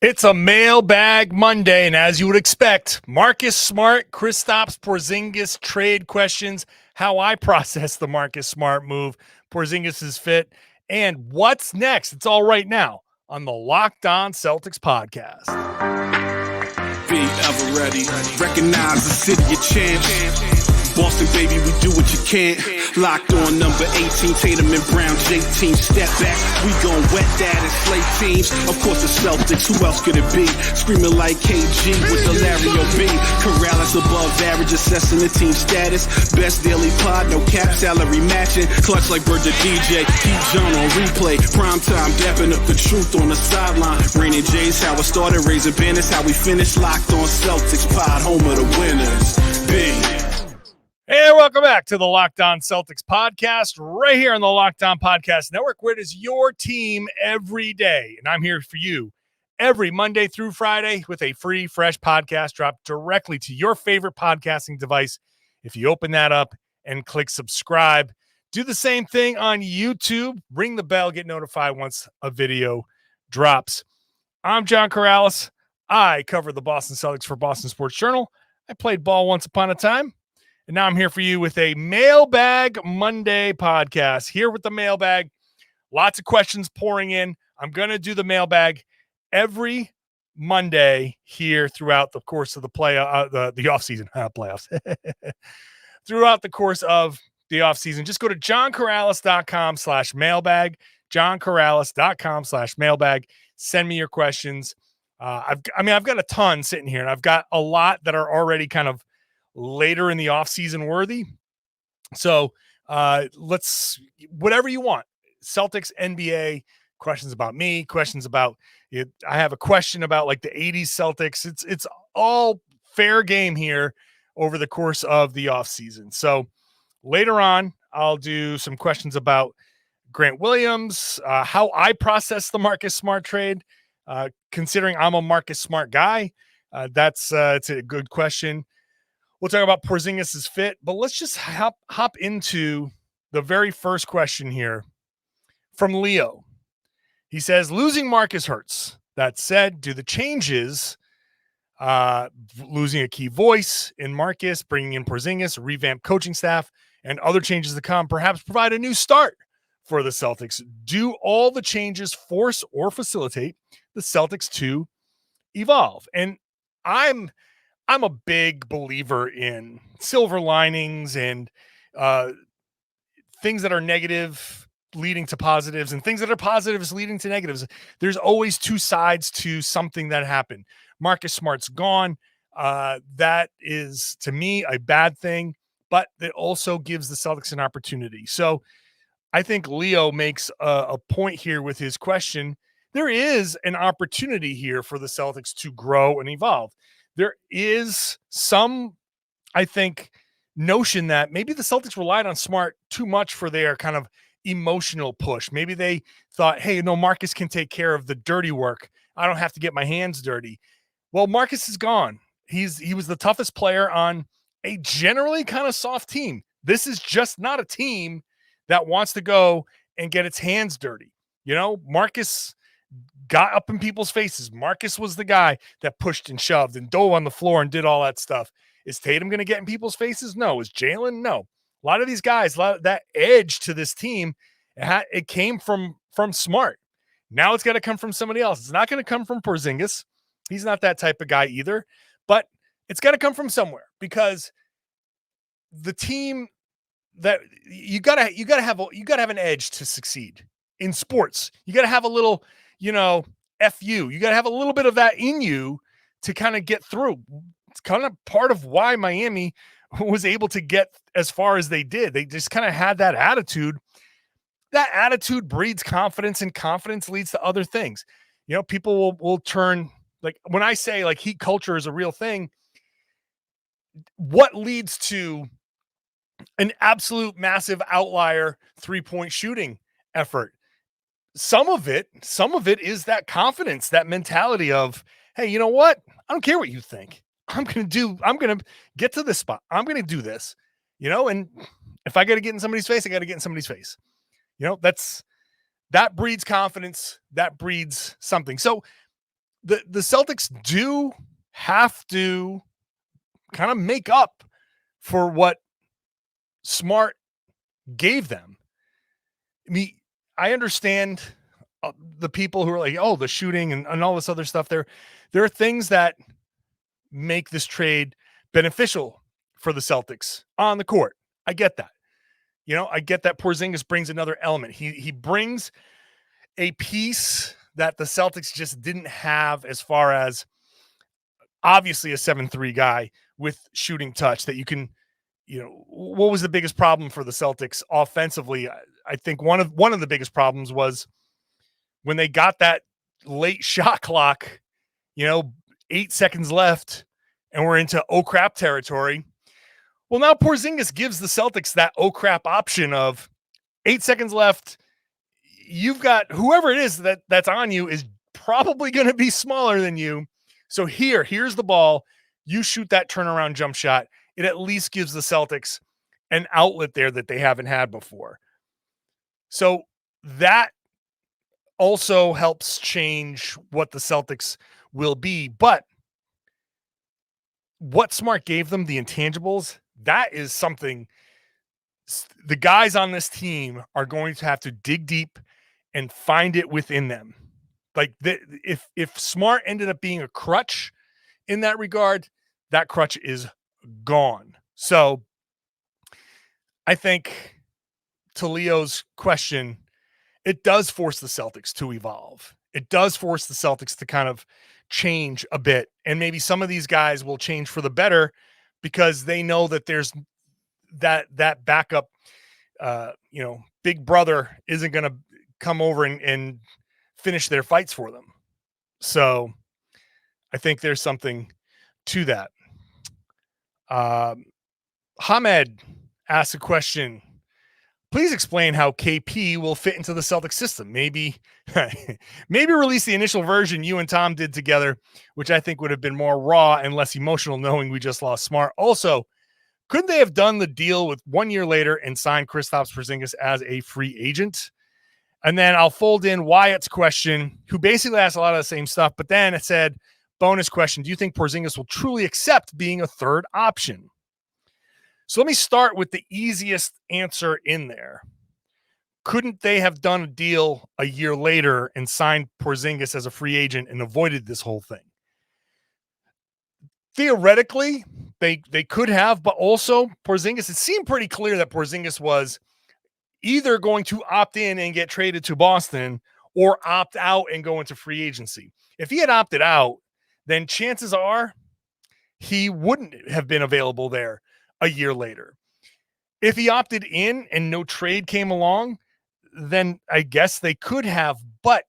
It's a Mailbag Monday, and as you would expect, Marcus Smart, Kristaps Porzingis trade questions, how I process the Marcus Smart move, Porzingis' fit, and what's next. It's all right now on the Locked On Celtics podcast. Be ever ready. Recognize the city of champs. Boston, baby, we do what you can't. Locked on number 18, Tatum and Brown, J-team, step back. We gon' wet that and slay teams. Of course, the Celtics, who else could it be? Screaming like KG with the Larry O.B. Karalis above average, assessing the team status. Best daily pod, no cap salary matching. Clutch like Bird the DJ, Pete John on replay. Prime time, dapping up the truth on the sideline. Raining J's, how it started, raising banners, how we finished. Locked on Celtics pod, home of the winners. Big. Hey, welcome back to the Locked On Celtics podcast, right here on the Locked On Podcast Network, where it is your team every day. And I'm here for you every Monday through Friday with a free, fresh podcast dropped directly to your favorite podcasting device. If you open that up and click subscribe, do the same thing on YouTube. Ring the bell, get notified once a video drops. I'm John Karalis. I cover the Boston Celtics for Boston Sports Journal. I played ball once upon a time. And now I'm here for you with a Mailbag Monday podcast. Here with the mailbag, lots of questions pouring in. I'm going to do the mailbag every Monday here throughout the course of the offseason playoffs. Throughout the course of the offseason, just go to johnkaralis.com/mailbag, johnkaralis.com/mailbag. Send me your questions. I've got a ton sitting here, and I've got a lot that are already kind of later in the offseason worthy. So let's, whatever you want. Celtics, NBA, questions about me, questions about it. I have a question about like the 80s Celtics. It's all fair game here over the course of the offseason. So later on, I'll do some questions about Grant Williams, how I process the Marcus Smart trade, considering I'm a Marcus Smart guy. It's a good question. We'll talk about Porzingis' fit, but let's just hop into the very first question here from Leo. He says, losing Marcus hurts. That said, do the changes, losing a key voice in Marcus, bringing in Porzingis, revamped coaching staff, and other changes to come, perhaps provide a new start for the Celtics? Do all the changes force or facilitate the Celtics to evolve? And I'm a big believer in silver linings and things that are negative leading to positives and things that are positives leading to negatives. There's always two sides to something that happened. Marcus Smart's gone. That is, to me, a bad thing, but it also gives the Celtics an opportunity. So I think Leo makes a point here with his question. There is an opportunity here for the Celtics to grow and evolve. There is some, I think, notion that maybe the Celtics relied on Smart too much for their kind of emotional push. Maybe they thought, hey, no, Marcus can take care of the dirty work. I don't have to get my hands dirty. Well, Marcus is gone. He was the toughest player on a generally kind of soft team. This is just not a team that wants to go and get its hands dirty. You know, Marcus got up in people's faces. Marcus was the guy that pushed and shoved and dove on the floor and did all that stuff. Is Tatum going to get in people's faces? No. Is Jaylen? No. A lot of these guys, that edge to this team, it came from Smart. Now it's got to come from somebody else. It's not going to come from Porzingis. He's not that type of guy either, but it's got to come from somewhere, because the team that you got to have an edge to succeed in sports. You got to have a little, FU. You got to have a little bit of that in you to kind of get through. It's kind of part of why Miami was able to get as far as they did. They just kind of had that attitude. That attitude breeds confidence, and confidence leads to other things. People will turn, like when I say like heat culture is a real thing, what leads to an absolute massive outlier 3-point shooting effort? Some of it is that confidence, that mentality of, hey, you know what? I don't care what you think. I'm going to get to this spot. I'm going to do this, and if I got to get in somebody's face, I got to get in somebody's face. That breeds confidence. That breeds something. So the Celtics do have to kind of make up for what Smart gave them. I mean, I understand the people who are like, oh, the shooting and all this other stuff. There are things that make this trade beneficial for the Celtics on the court. I get that. I get that Porzingis brings another element. He brings a piece that the Celtics just didn't have, as far as obviously a 7-3 guy with shooting touch that you can, what was the biggest problem for the Celtics offensively? I think one of the biggest problems was when they got that late shot clock, 8 seconds left and we're into oh crap territory. Well, now Porzingis gives the Celtics that oh crap option of 8 seconds left. You've got whoever it is that's on you is probably going to be smaller than you. So here's the ball. You shoot that turnaround jump shot. It at least gives the Celtics an outlet there that they haven't had before. So that also helps change what the Celtics will be. But what Smart gave them, the intangibles, that is something the guys on this team are going to have to dig deep and find it within them. Like if Smart ended up being a crutch in that regard, that crutch is gone. So I think, to Leo's question, it does force the Celtics to evolve. It does force the Celtics to kind of change a bit. And maybe some of these guys will change for the better because they know that there's that backup, big brother isn't going to come over and finish their fights for them. So I think there's something to that. Hamed asked a question. Please explain how KP will fit into the Celtics system. Maybe release the initial version you and Tom did together, which I think would have been more raw and less emotional, knowing we just lost Smart. Also, couldn't they have done the deal with 1 year later and signed Kristaps Porzingis as a free agent? And then I'll fold in Wyatt's question, who basically asked a lot of the same stuff, but then it said, bonus question, do you think Porzingis will truly accept being a third option? So let me start with the easiest answer in there. Couldn't they have done a deal a year later and signed Porzingis as a free agent and avoided this whole thing? Theoretically, they could have, but also Porzingis, it seemed pretty clear that Porzingis was either going to opt in and get traded to Boston or opt out and go into free agency. If he had opted out, then chances are he wouldn't have been available there a year later. If he opted in and no trade came along, then I guess they could have, but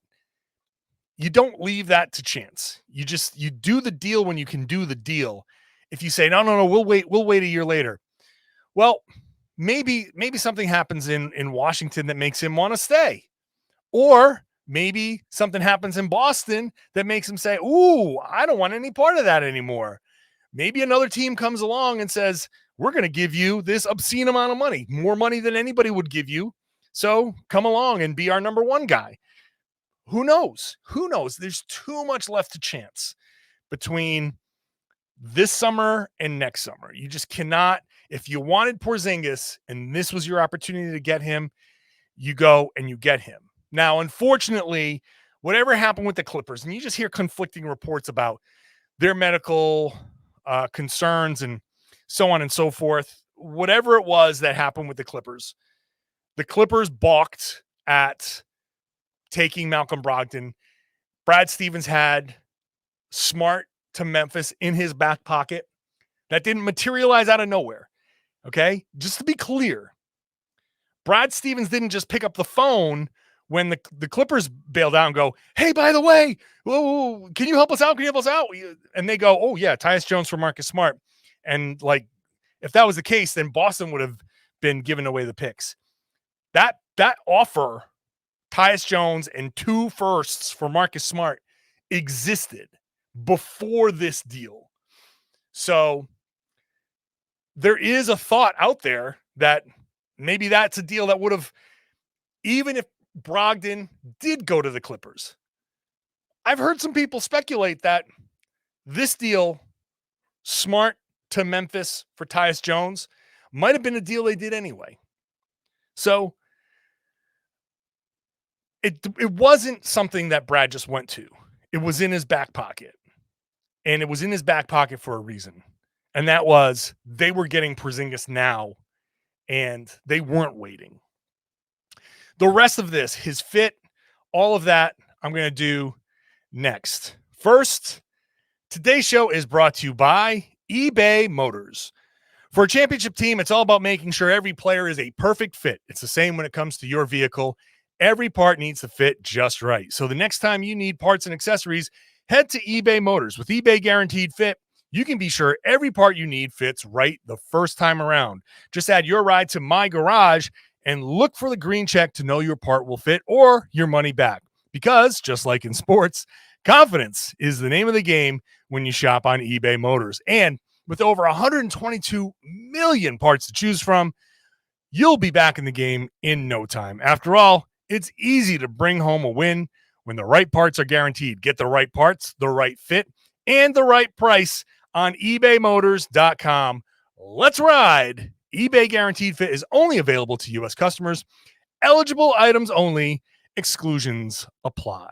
you don't leave that to chance. You do the deal when you can do the deal. If you say, no, we'll wait a year later. Well, maybe something happens in Washington that makes him want to stay. Or maybe something happens in Boston that makes him say, ooh, I don't want any part of that anymore. Maybe another team comes along and says, we're going to give you this obscene amount of money, more money than anybody would give you. So come along and be our number one guy. Who knows? There's too much left to chance between this summer and next summer. You just cannot. If you wanted Porzingis and this was your opportunity to get him, you go and you get him. Now, unfortunately, whatever happened with the Clippers, and you just hear conflicting reports about their medical concerns and so on and so forth, whatever it was that happened with the Clippers balked at taking Malcolm Brogdon. Brad Stevens had Smart to Memphis in his back pocket. That didn't materialize out of nowhere. Okay? Just to be clear, Brad Stevens didn't just pick up the phone when the Clippers bailed out and go, hey, by the way, whoa, can you help us out? And they go, oh, yeah, Tyus Jones for Marcus Smart. And like, if that was the case, then Boston would have been giving away the picks. That offer, Tyus Jones and 2 firsts for Marcus Smart, existed before this deal. So there is a thought out there that maybe that's a deal that would have, even if Brogdon did go to the Clippers, I've heard some people speculate that this deal, Smart to Memphis for Tyus Jones, might have been a deal they did anyway. So it wasn't something that Brad just went to. It was in his back pocket. And it was in his back pocket for a reason. And that was they were getting Porzingis now, and they weren't waiting. The rest of this, his fit, all of that, I'm going to do next. First, today's show is brought to you by eBay Motors. For a championship team, it's all about making sure every player is a perfect fit. It's the same when it comes to your vehicle. Every part needs to fit just right. So the next time you need parts and accessories, head to eBay Motors. With eBay Guaranteed Fit, you can be sure every part you need fits right the first time around. Just add your ride to My Garage and look for the green check to know your part will fit or your money back. Because, just like in sports, confidence is the name of the game when you shop on eBay Motors. And with over 122 million parts to choose from, you'll be back in the game in no time. After all, it's easy to bring home a win when the right parts are guaranteed. Get the right parts, the right fit, and the right price on ebaymotors.com. Let's ride. eBay Guaranteed Fit is only available to U.S. customers. Eligible items only. Exclusions apply.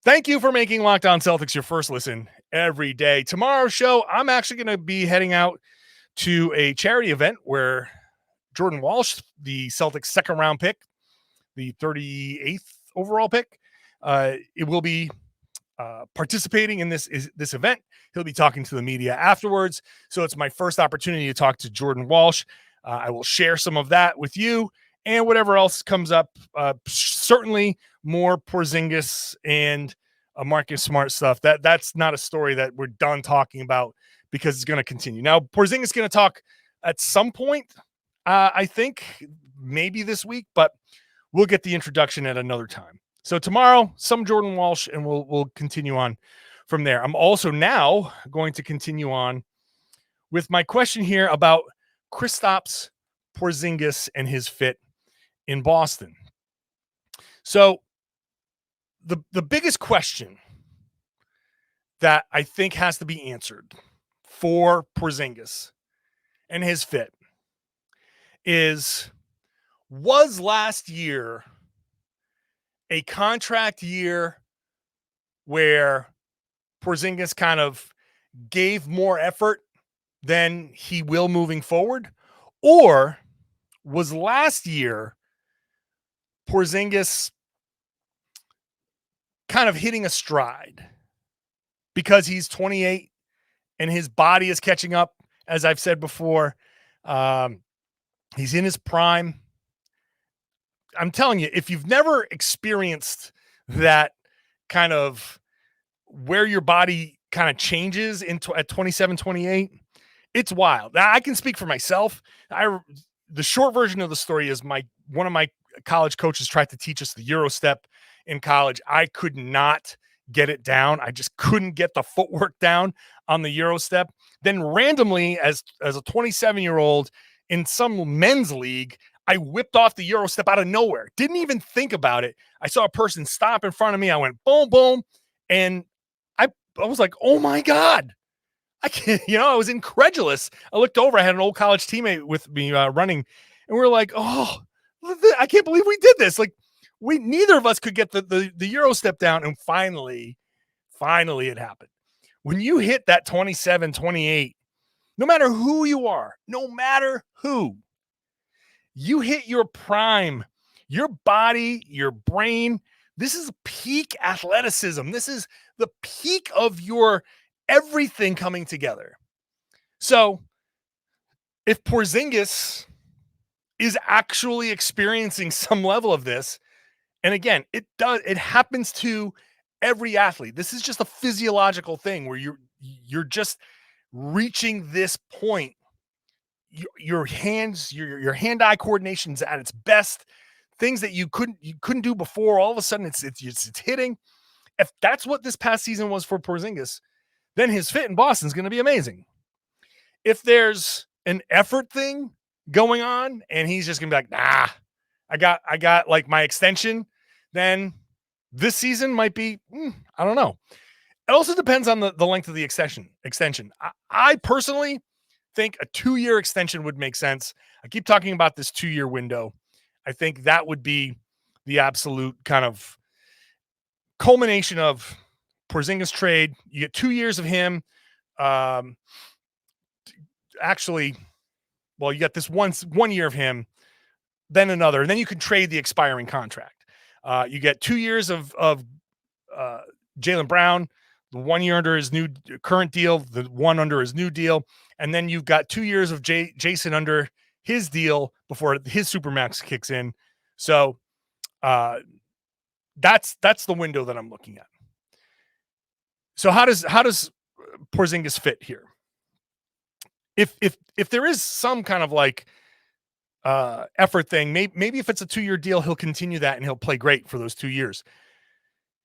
Thank you for making Locked On Celtics your first listen every day. Tomorrow's show, I'm actually going to be heading out to a charity event where Jordan Walsh, the Celtics second round pick, the 38th overall pick, it will be participating in this event. He'll be talking to the media afterwards. So it's my first opportunity to talk to Jordan Walsh. I will share some of that with you and whatever else comes up. Certainly more Porzingis and Marcus Smart stuff. That's not a story that we're done talking about because it's going to continue. Now, Porzingis is going to talk at some point, I think, maybe this week, but we'll get the introduction at another time. So tomorrow, some Jordan Walsh, and we'll continue on from there. I'm also now going to continue on with my question here about Kristaps Porzingis and his fit in Boston. So the biggest question that I think has to be answered for Porzingis and his fit was last year a contract year where Porzingis kind of gave more effort than he will moving forward? Or was last year Porzingis kind of hitting a stride because he's 28 and his body is catching up? As I've said before, he's in his prime. I'm telling you, if you've never experienced that kind of where your body kind of changes at 27, 28, it's wild. Now, I can speak for myself. The short version of the story is one of my college coaches tried to teach us the Euro step in college. I could not get it down. I just couldn't get the footwork down on the Euro step. Then randomly, as a 27-year-old in some men's league, I whipped off the Euro step out of nowhere. Didn't even think about it. I saw a person stop in front of me. I went boom, boom. And I was like, oh my God. I can't, I was incredulous. I looked over. I had an old college teammate with me running, and we were like, oh, I can't believe we did this. Like, neither of us could get the Euro step down. And finally it happened. When you hit that 27, 28, no matter who you are, no matter who, you hit your prime, your body, your brain. This is peak athleticism. This is the peak of your everything coming together. So if Porzingis is actually experiencing some level of this, and again, it happens to every athlete. This is just a physiological thing where you're just reaching this point. Your hands, your hand-eye coordination's at its best. Things that you couldn't do before, all of a sudden it's hitting. If that's what this past season was for Porzingis, then his fit in Boston is going to be amazing. If there's an effort thing going on and he's just going to be like, nah, I got like my extension, then This season might be, I don't know. It also depends on the length of the extension. I personally think a 2-year extension would make sense. I keep talking about this 2-year window. I think that would be the absolute kind of culmination of Porzingis trade. You get 2 years of him. Actually, well, you got this 1 year of him, then another, and then you can trade the expiring contract. You get 2 years of Jaylen Brown, the 1 year under his new current deal, the one under his new deal, and then you've got 2 years of Jayson under his deal before his supermax kicks in. So that's the window that I'm looking at. So how does Porzingis fit here? If there is some kind of like effort thing, maybe if it's a 2-year deal, he'll continue that and he'll play great for those 2 years.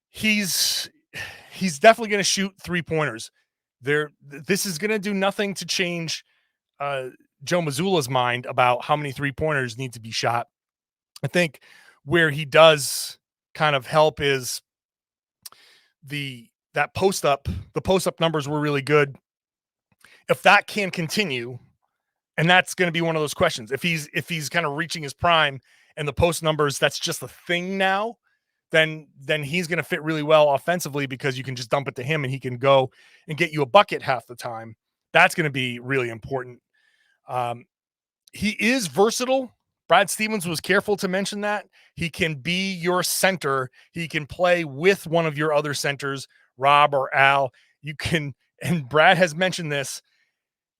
He's definitely going to shoot 3-pointers. This is going to do nothing to change Joe Mazzulla's mind about how many 3-pointers need to be shot. I think where he does kind of help is the post up numbers were really good. If that can continue, and that's going to be one of those questions. If he's kind of reaching his prime and the post numbers, that's just a thing now, then he's going to fit really well offensively because you can just dump it to him and he can go and get you a bucket half the time. That's going to be really important. He is versatile. Brad Stevens was careful to mention that. He can be your center. He can play with one of your other centers, Rob or Al. You can, and Brad has mentioned this,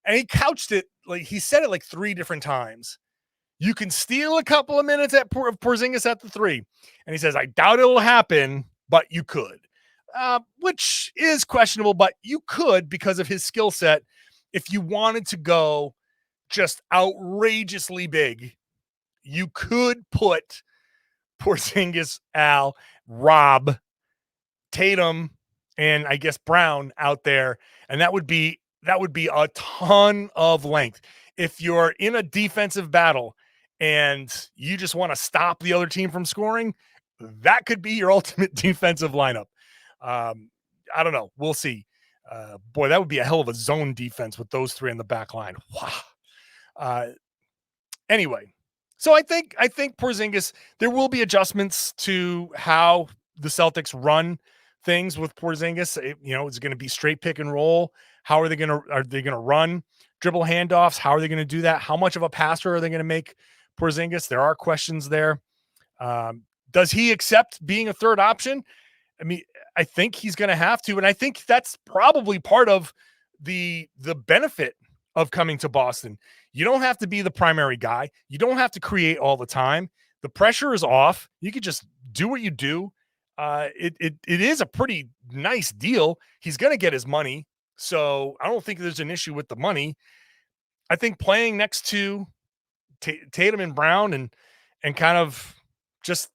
and he couched it, like he said it like 3 different times. You can steal a couple of minutes of Porzingis at the 3. And he says, I doubt it'll happen, but you could. Which is questionable, but you could because of his skill set. If you wanted to go just outrageously big, you could put Porzingis, Al, Rob, Tatum, and I guess Brown out there, and that would be a ton of length. If you're in a defensive battle and you just want to stop the other team from scoring, that could be your ultimate defensive lineup. I don't know. We'll see. Boy, that would be a hell of a zone defense with those 3 in the back line. Wow. Anyway, so I think Porzingis, there will be adjustments to how the Celtics run things with Porzingis. It's going to be straight pick and roll. How are they going to run dribble handoffs? How are they going to do that? How much of a passer are they going to make Porzingis? There are questions there. Does he accept being a third option? I mean, I think he's going to have to, and I think that's probably part of the benefit of coming to Boston. You don't have to be the primary guy. You don't have to create all the time. The pressure is off. You could just do what you do. It is a pretty nice deal. He's going to get his money. So I don't think there's an issue with the money. I think playing next to Tatum and Brown and kind of just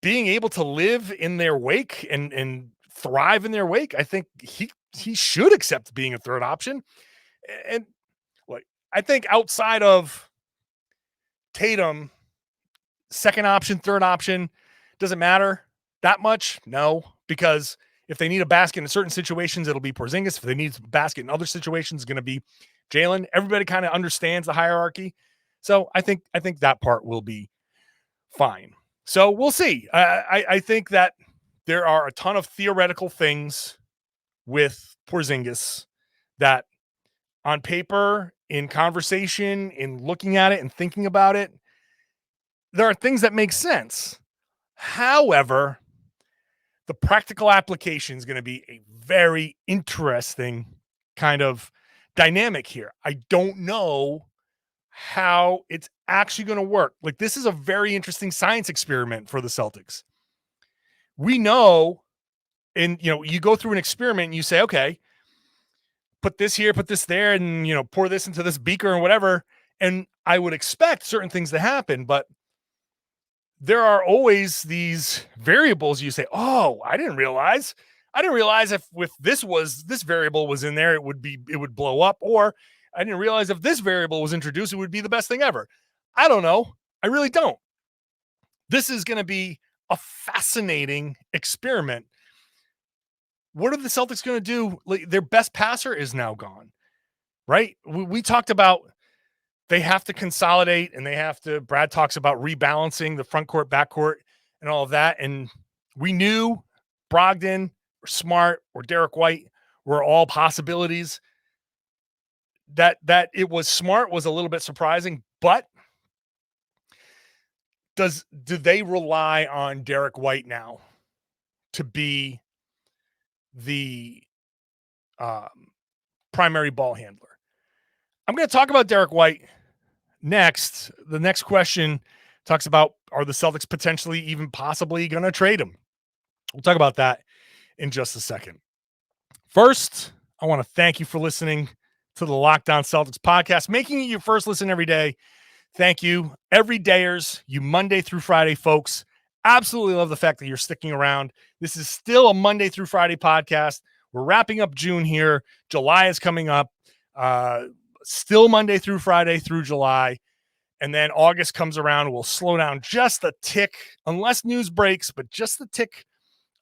being able to live in their wake and thrive in their wake, I think he should accept being a third option. And like, I think outside of Tatum, second option, third option, doesn't matter that much. No, because if they need a basket in certain situations, it'll be Porzingis. If they need a basket in other situations, it's going to be Jaylen. Everybody kind of understands the hierarchy. So I think that part will be fine. So we'll see. I think that there are a ton of theoretical things with Porzingis that on paper, in conversation, in looking at it and thinking about it, there are things that make sense. However, the practical application is going to be a very interesting kind of dynamic here. I don't know how it's actually going to work. Like, this is a very interesting science experiment for the Celtics. We know, and you go through an experiment and you say, okay, put this here, put this there, and pour this into this beaker and whatever. And I would expect certain things to happen, but there are always these variables. You say, oh, I didn't realize if this variable was in there, it would blow up, or I didn't realize if this variable was introduced, it would be the best thing ever. I don't know. I really don't. This is going to be a fascinating experiment. What are the Celtics going to do? Like, their best passer is now gone, right? We talked about they have to consolidate and Brad talks about rebalancing the front court, back court, and all of that. And we knew Brogdon or Smart or Derek White were all possibilities. That it was Smart was a little bit surprising, but do they rely on Derek White now to be the primary ball handler? I'm going to talk about Derek White next. The next question talks about, are the Celtics potentially even possibly going to trade him? We'll talk about that in just a second. First, I want to thank you for listening to the Locked On Celtics podcast, making it your first listen every day. Thank you. Everydayers, you Monday through Friday folks. Absolutely love the fact that you're sticking around. This is still a Monday through Friday podcast. We're wrapping up June here. July is coming up. Still Monday through Friday through July. And then August comes around. We'll slow down just a tick, unless news breaks, but just a tick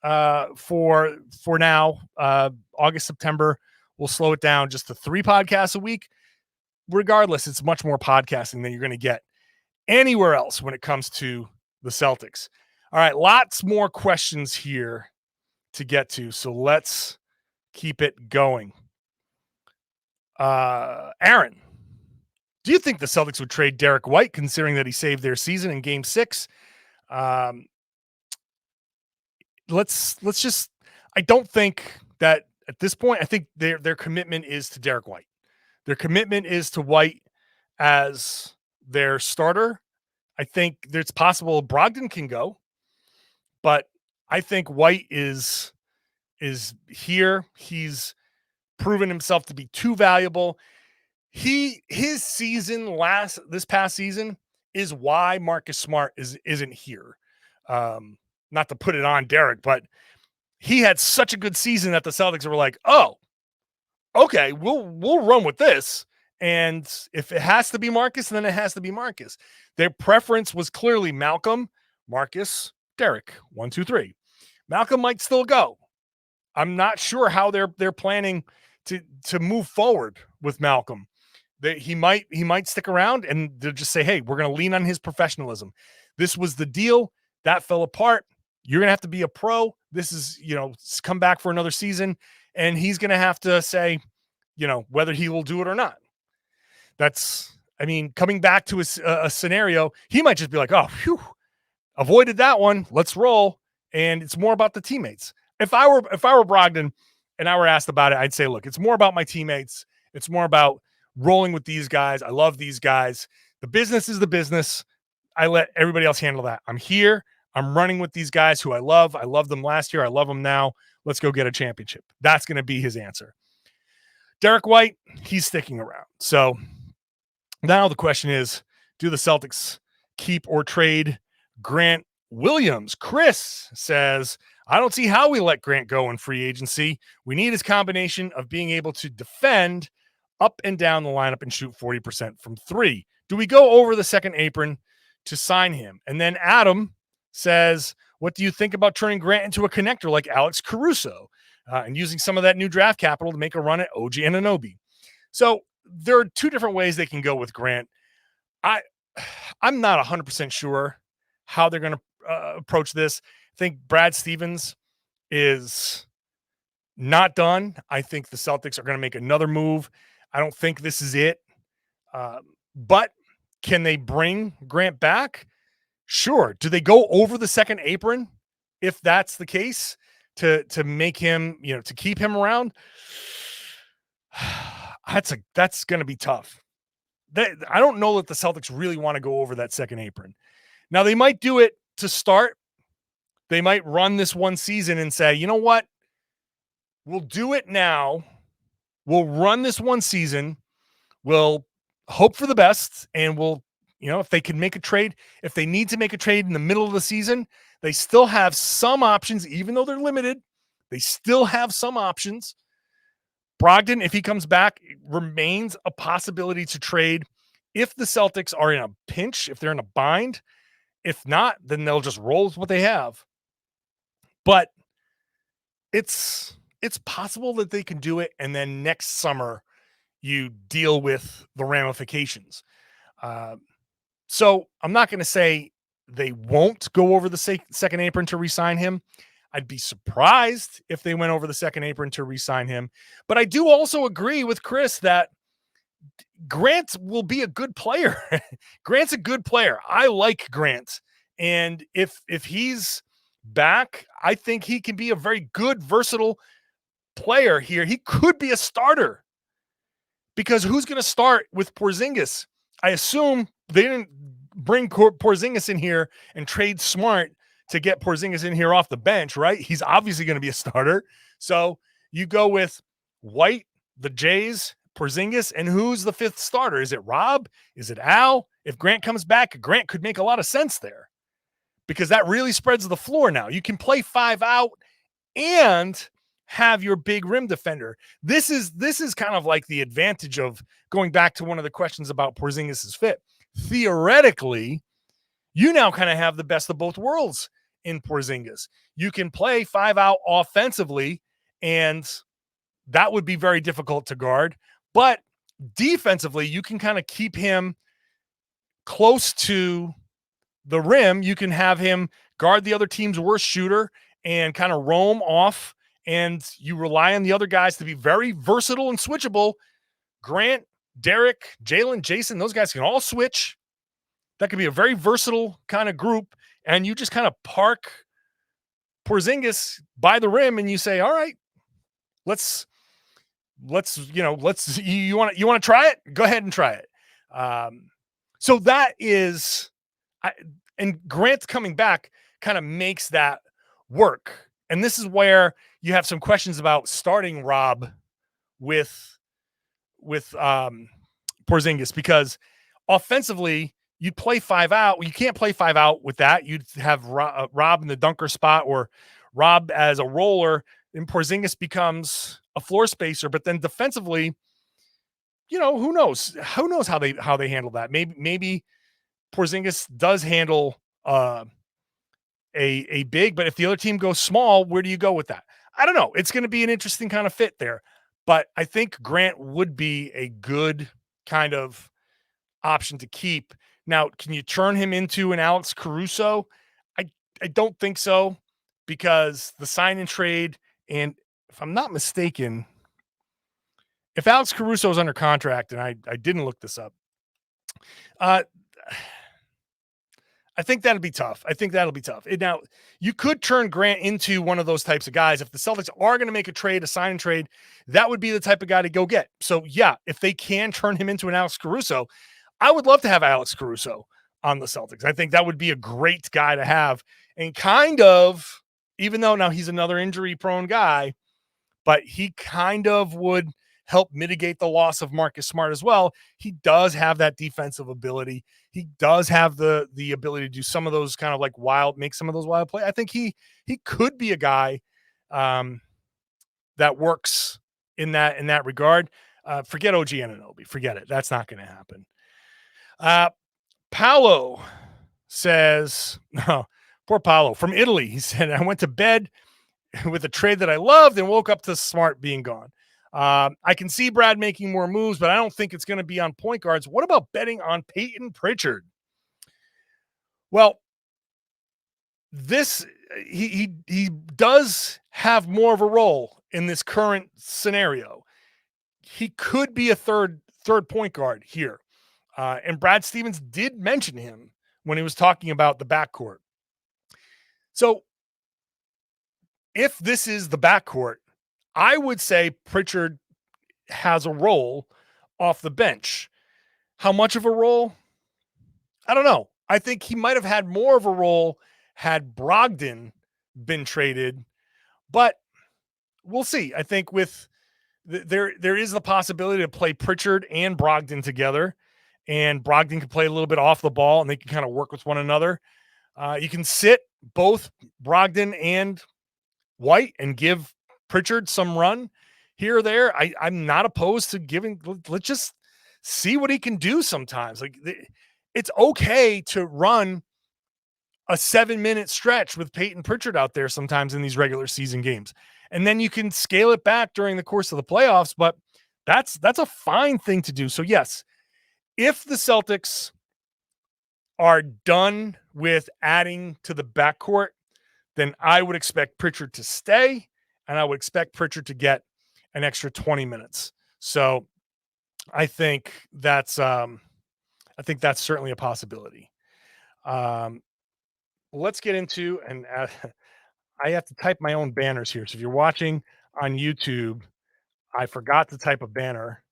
for now. August, September, we'll slow it down just to 3 podcasts a week. Regardless, it's much more podcasting than you're going to get anywhere else when it comes to the Celtics. All right, lots more questions here to get to, so let's keep it going. Aaron, do you think the Celtics would trade Derek White, considering that he saved their season in Game 6? Let's just. I don't think that at this point. I think their commitment is to Derek White. Their commitment is to White as their starter. I think it's possible Brogdon can go, but I think White is here. He's proven himself to be too valuable. His season this past season is why Marcus Smart isn't here. Not to put it on Derek, but he had such a good season that the Celtics were like, oh, okay, we'll run with this. And if it has to be Marcus, then it has to be Marcus. Their preference was clearly Malcolm, Marcus, Derek. 1, 2, 3. Malcolm might still go. I'm not sure how they're planning to move forward with Malcolm. He might stick around and they'll just say, hey, we're going to lean on his professionalism. This was the deal that fell apart. You're going to have to be a pro. This is, come back for another season. And he's going to have to say, whether he will do it or not. Coming back to a scenario, he might just be like, oh, phew, avoided that one. Let's roll. And it's more about the teammates. If I were Brogdon and I were asked about it, I'd say, look, it's more about my teammates. It's more about rolling with these guys. I love these guys. The business is the business. I let everybody else handle that. I'm here. I'm running with these guys who I love. I loved them last year. I love them now. Let's go get a championship. That's going to be his answer. Derek White, he's sticking around. So now the question is, do the Celtics keep or trade Grant Williams? Chris says, I don't see how we let Grant go in free agency. We need his combination of being able to defend up and down the lineup and shoot 40% from 3. Do we go over the second apron to sign him? And then Adam says, what do you think about turning Grant into a connector like Alex Caruso and using some of that new draft capital to make a run at OG Anunoby? So there are 2 different ways they can go with Grant. I'm not 100% sure how they're going to approach this. I think Brad Stevens is not done. I think the Celtics are going to make another move. I don't think this is it. But can they bring Grant back? Sure. Do they go over the second apron if that's the case to make him, to keep him around? That's going to be tough. I don't know that the Celtics really want to go over that second apron. Now, they might do it to start. They might run this one season and say, you know what? We'll do it now. We'll run this one season. We'll hope for the best, and we'll, if they can make a trade, if they need to make a trade in the middle of the season, they still have some options, even though they're limited. They still have some options. Brogdon, if he comes back, remains a possibility to trade if the Celtics are in a pinch, if they're in a bind, If not, then they'll just roll with what they have. But it's possible that they can do it, and then next summer you deal with the ramifications. Uh, so I'm not going to say they won't go over the second apron to re-sign him. I'd be surprised if they went over the second apron to re-sign him. But I do also agree with Chris that Grant will be a good player. Grant's a good player. I like Grant. And if he's back, I think he can be a very good, versatile player here. He could be a starter. Because who's going to start with Porzingis? I assume they didn't bring Porzingis in here and trade Smart to get Porzingis in here off the bench, right? He's obviously going to be a starter. So you go with White, the Jays, Porzingis, and who's the fifth starter? Is it Rob? Is it Al? If Grant comes back, Grant could make a lot of sense there because that really spreads the floor now. You can play 5 out and have your big rim defender. This is kind of like the advantage of going back to one of the questions about Porzingis' fit. Theoretically, you now kind of have the best of both worlds in Porzingis. You can play 5 out offensively, and that would be very difficult to guard. But defensively, you can kind of keep him close to the rim. You can have him guard the other team's worst shooter and kind of roam off, and you rely on the other guys to be very versatile and switchable. Grant, Derek, Jaylen, Jayson, those guys can all switch. That could be a very versatile kind of group, and you just kind of park Porzingis by the rim, and you say, "All right, let's you want to try it? Go ahead and try it." So that is, and Grant coming back kind of makes that work. And this is where you have some questions about starting Rob with Porzingis, because offensively you'd play 5 out. You can't play 5 out with that. You'd have Rob in the dunker spot or Rob as a roller, and Porzingis becomes a floor spacer. But then defensively, who knows? Who knows how they handle that? Maybe Porzingis does handle a big, but if the other team goes small, where do you go with that? I don't know. It's going to be an interesting kind of fit there, but I think Grant would be a good kind of option to keep. Now, can you turn him into an Alex Caruso? I don't think so, because the sign and trade, and if I'm not mistaken, if Alex Caruso is under contract, and I didn't look this up, I think that'll be tough. Now, you could turn Grant into one of those types of guys. If the Celtics are going to make a trade, a sign and trade, that would be the type of guy to go get. So, yeah, if they can turn him into an Alex Caruso, I would love to have Alex Caruso on the Celtics. I think that would be a great guy to have. And kind of, even though now he's another injury-prone guy, but he kind of would help mitigate the loss of Marcus Smart as well. He does have that defensive ability. He does have the ability to do some of those kind of like make some of those wild plays. I think he could be a guy that works in that regard. Forget OG Anunoby. Forget it. That's not going to happen. Paolo says, no, poor Paolo from Italy. He said, I went to bed with a trade that I loved and woke up to Smart being gone. I can see Brad making more moves, but I don't think it's going to be on point guards. What about betting on Payton Pritchard? Well, he does have more of a role in this current scenario. He could be a third point guard here. And Brad Stevens did mention him when he was talking about the backcourt. So if this is the backcourt, I would say Pritchard has a role off the bench. How much of a role? I don't know. I think he might have had more of a role had Brogdon been traded, but we'll see. I think with there is the possibility to play Pritchard and Brogdon together, and Brogdon can play a little bit off the ball and they can kind of work with one another. You can sit both Brogdon and White and give Pritchard some run here or there. I'm not opposed to giving. Let's just see what he can do sometimes. Like, it's okay to run a 7-minute stretch with Payton Pritchard out there sometimes in these regular season games. And then you can scale it back during the course of the playoffs, but that's a fine thing to do. So yes, if the Celtics are done with adding to the backcourt, then I would expect Pritchard to stay, and I would expect Pritchard to get an extra 20 minutes. So I think that's certainly a possibility. Let's get into, and I have to type my own banners here. So if you're watching on YouTube, I forgot to type a banner.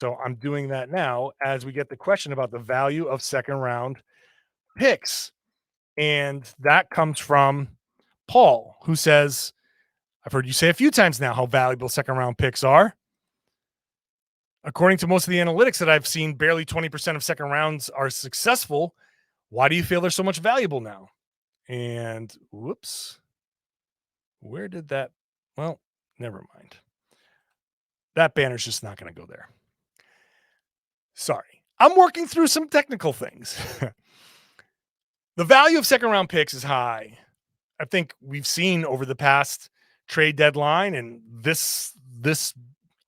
So I'm doing that now as we get the question about the value of second round picks. And that comes from Paul, who says, I've heard you say a few times now how valuable second round picks are. According to most of the analytics that I've seen, barely 20% of second rounds are successful. Why do you feel they're so much valuable now? And whoops, where did that? Well, never mind. That banner's just not going to go there. Sorry. I'm working through some technical things. The value of second round picks is high. I think we've seen over the past trade deadline and this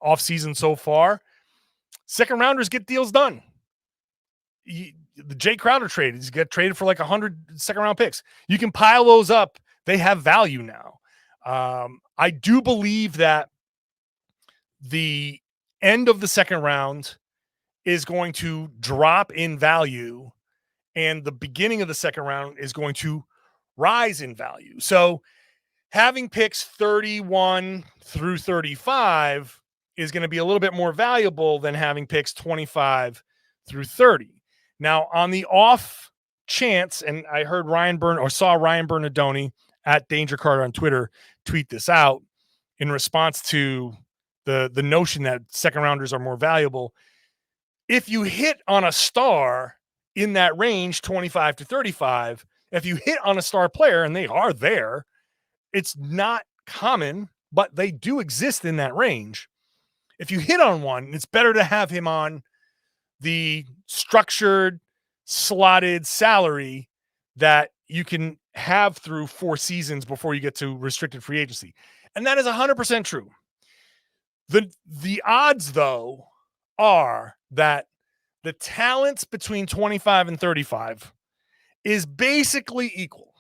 offseason so far, second rounders get deals done. The Jay Crowder trade, he's got traded for like 100 second round picks. You can pile those up. They have value now. I do believe that the end of the second round is going to drop in value, and the beginning of the second round is going to rise in value. So having picks 31 through 35 is going to be a little bit more valuable than having picks 25 through 30. Now, on the off chance, and I heard saw Ryan Bernardoni at Danger Carter on Twitter tweet this out in response to the notion that second rounders are more valuable. If you hit on a star in that range, 25 to 35, if you hit on a star player, and they are there, it's not common, but they do exist in that range. If you hit on one, it's better to have him on the structured, slotted salary that you can have through 4 seasons before you get to restricted free agency. And that is 100% true. The odds, though, are that the talents between 25 and 35 is basically equal.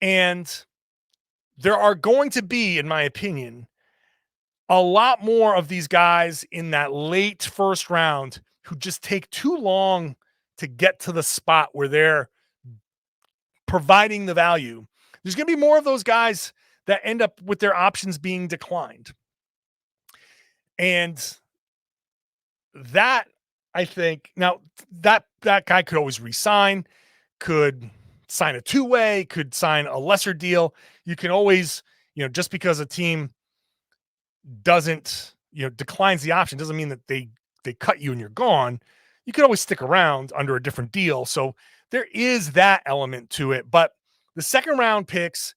And there are going to be, in my opinion, a lot more of these guys in that late first round who just take too long to get to the spot where they're providing the value. There's going to be more of those guys that end up with their options being declined. And that, I think, now that guy could always resign, could sign a two-way, could sign a lesser deal. You can always, just because a team doesn't, declines the option doesn't mean that they cut you and you're gone. You could always stick around under a different deal. So there is that element to it. But the second round picks,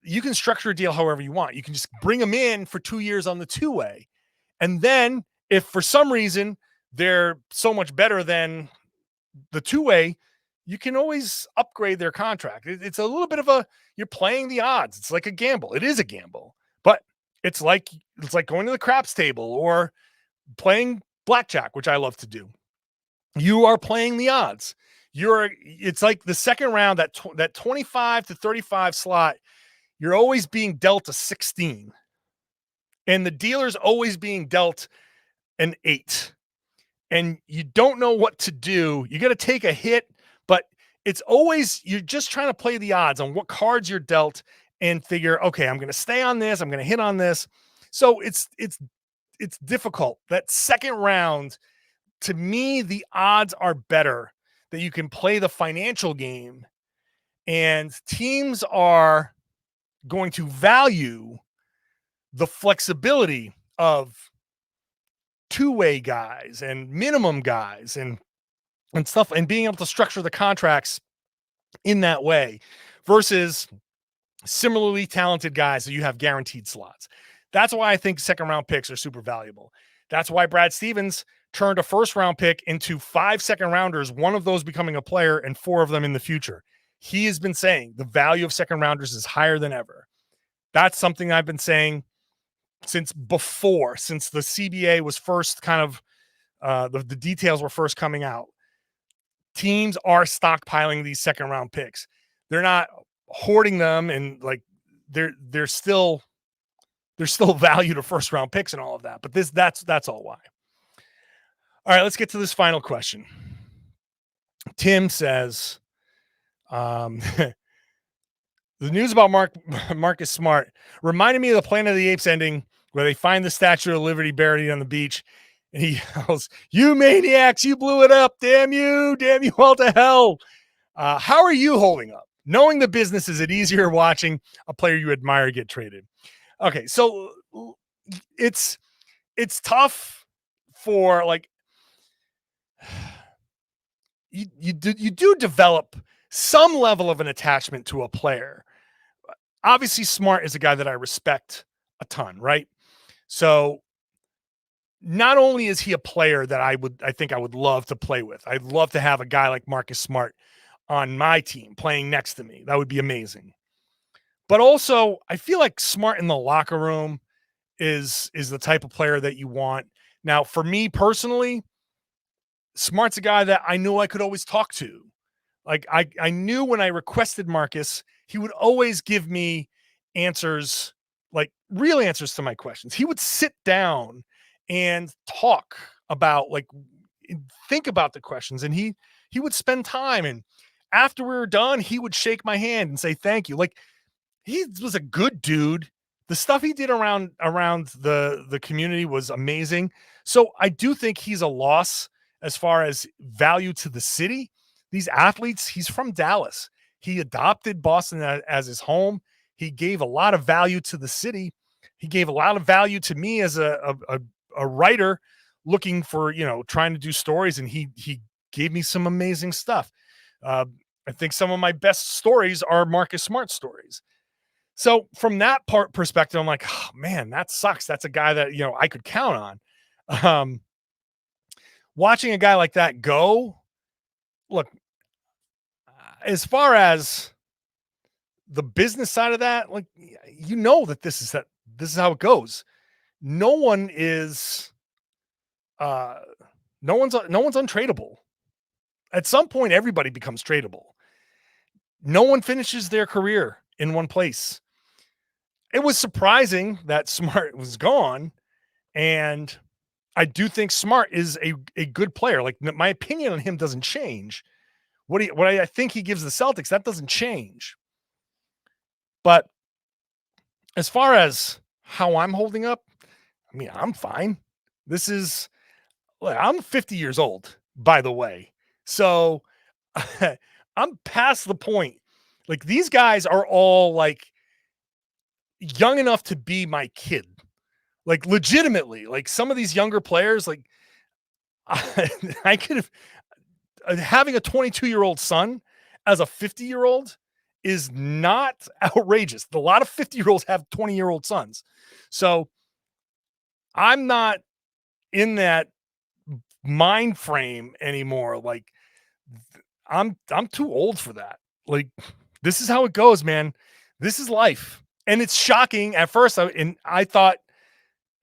you can structure a deal however you want. You can just bring them in for 2 years on the two-way. And then if for some reason they're so much better than the two-way, you can always upgrade their contract. It's a little bit of you're playing the odds. It's like a gamble. It is a gamble, but it's like going to the craps table or playing blackjack, which I love to do. You are playing the odds. It's like the second round, that 25 to 35 slot, you're always being dealt a 16. And the dealer's always being dealt an 8. And you don't know what to do. You got to take a hit, but it's always, you're just trying to play the odds on what cards you're dealt and figure, okay, I'm going to stay on this. I'm going to hit on this. So it's difficult. That second round, to me, the odds are better that you can play the financial game, and teams are going to value the flexibility of two-way guys and minimum guys and stuff, and being able to structure the contracts in that way versus similarly talented guys that you have guaranteed slots. That's why I think second round picks are super valuable. That's why Brad Stevens turned a first-round pick into 5 second-rounders, one of those becoming a player and 4 of them in the future. He has been saying the value of second-rounders is higher than ever. That's something I've been saying since the CBA was first kind of the details were first coming out. Teams are stockpiling these second-round picks. They're not hoarding them, and like they're still value to first-round picks and all of that. But that's all why. All right, let's get to this final question. Tim says, the news about Marcus Smart reminded me of the Planet of the Apes ending where they find the Statue of Liberty buried on the beach. And he yells, "You maniacs, you blew it up. Damn you all to hell." How are you holding up? Knowing the business, is it easier watching a player you admire get traded? Okay, so it's tough for like, you do develop some level of an attachment to a player. Obviously, Smart is a guy that I respect a ton, right? So not only is he a player that I think I would love to play with. I'd love to have a guy like Marcus Smart on my team playing next to me. That would be amazing. But also, I feel like Smart in the locker room is the type of player that you want. Now, for me personally, Smart's a guy that I knew I could always talk to. Like I knew when I requested Marcus, he would always give me answers, like real answers to my questions. He would sit down and talk about, like, think about the questions, and he would spend time, and after we were done, he would shake my hand and say thank you. Like, he was a good dude. The stuff he did around the community was amazing. So I do think he's a loss as far as value to the city. These athletes, he's from Dallas. He adopted Boston as his home. He gave a lot of value to the city. He gave a lot of value to me as a writer looking for, trying to do stories. And he gave me some amazing stuff. I think some of my best stories are Marcus Smart stories. So from that perspective, I'm like, oh, man, that sucks. That's a guy that, I could count on. Watching a guy like that go, look, as far as the business side of that, like, that this is how it goes. No one's untradeable. At some point, everybody becomes tradable. No one finishes their career in one place. It was surprising that Smart was gone, and I do think Smart is a good player. Like, my opinion on him doesn't change. What I think he gives the Celtics, that doesn't change. But as far as how I'm holding up, I mean, I'm fine. I'm 50 years old, by the way. So I'm past the point. Like, these guys are all like young enough to be my kid. Like, legitimately, like some of these younger players, like I could have, having a 22-year-old son as a 50-year-old is not outrageous. A lot of 50-year-olds have 20-year-old sons. So I'm not in that mind frame anymore. Like, I'm too old for that. Like, this is how it goes, man. This is life. And it's shocking at first. I thought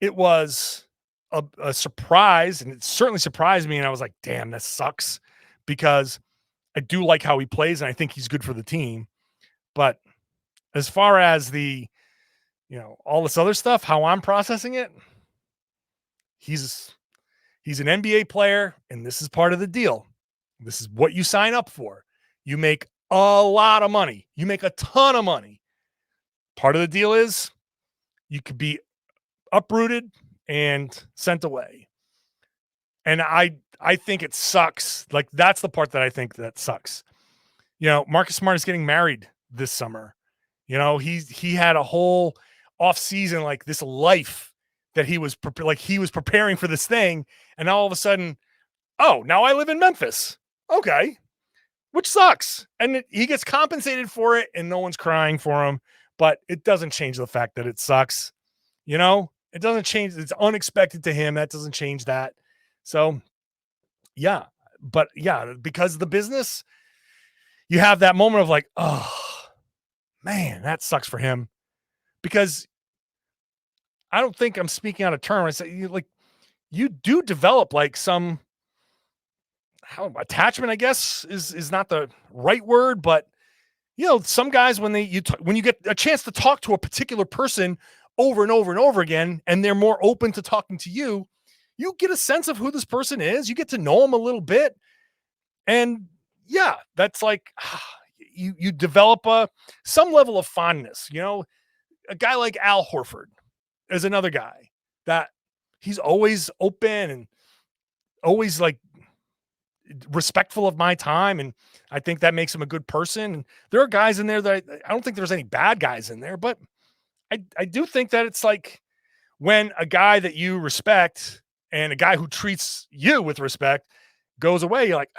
it was a surprise, and it certainly surprised me. And I was like, damn, that sucks, because I do like how he plays, and I think he's good for the team. But as far as the, all this other stuff, how I'm processing it, he's an NBA player, and this is part of the deal. This is what you sign up for. You make a lot of money. You make a ton of money. Part of the deal is you could be uprooted and sent away. And I think it sucks. Like, that's the part that I think that sucks. Marcus Smart is getting married this summer. He had a whole off season, like this life that he was preparing for this thing. And now all of a sudden, oh, now I live in Memphis. Okay. Which sucks. And he gets compensated for it, and no one's crying for him, but it doesn't change the fact that it sucks. It doesn't change. It's unexpected to him. That doesn't change that. So, yeah. But yeah, because of the business, you have that moment of like, oh, man, that sucks for him. Because I don't think I'm speaking out of turn. I say, like, you do develop like some attachment, I guess is not the right word, but some guys when when you get a chance to talk to a particular person over and over and over again, and they're more open to talking to you, you get a sense of who this person is. You get to know them a little bit, and yeah, that's like you develop some level of fondness. A guy like Al Horford is another guy that he's always open and always like respectful of my time, and I think that makes him a good person. And there are guys in there that I don't think there's any bad guys in there, but I do think that it's like when a guy that you respect and a guy who treats you with respect goes away, you're like,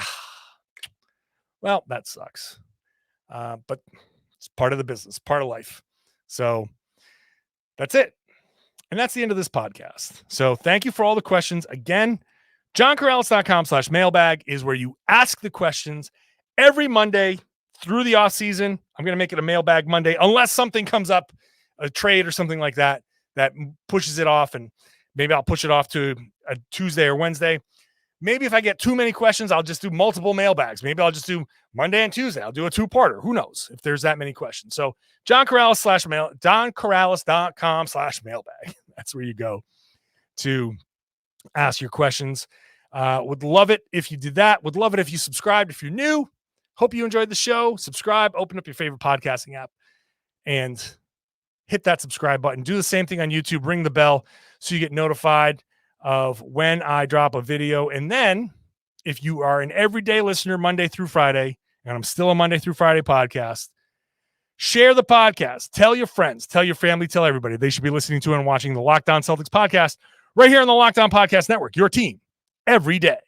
well, that sucks. But it's part of the business, part of life. So that's it. And that's the end of this podcast. So thank you for all the questions. Again, johnkaralis.com/mailbag is where you ask the questions every Monday through the off season. I'm going to make it a Mailbag Monday, unless something comes up, a trade or something like that pushes it off. And maybe I'll push it off to a Tuesday or Wednesday. Maybe if I get too many questions, I'll just do multiple mailbags. Maybe I'll just do Monday and Tuesday. I'll do a 2-parter. Who knows if there's that many questions. So johnkaralis.com/mailbag. That's where you go to ask your questions. Would love it if you did that. Would love it if you subscribed if you're new. Hope you enjoyed the show. Subscribe, open up your favorite podcasting app, and hit that subscribe button. Do the same thing on YouTube. Ring the bell so you get notified of when I drop a video. And then if you are an everyday listener Monday through Friday, and I'm still a Monday through Friday podcast, share the podcast. Tell your friends, tell your family, tell everybody. They should be listening to and watching the Locked On Celtics podcast right here on the Locked On Podcast Network, your team every day.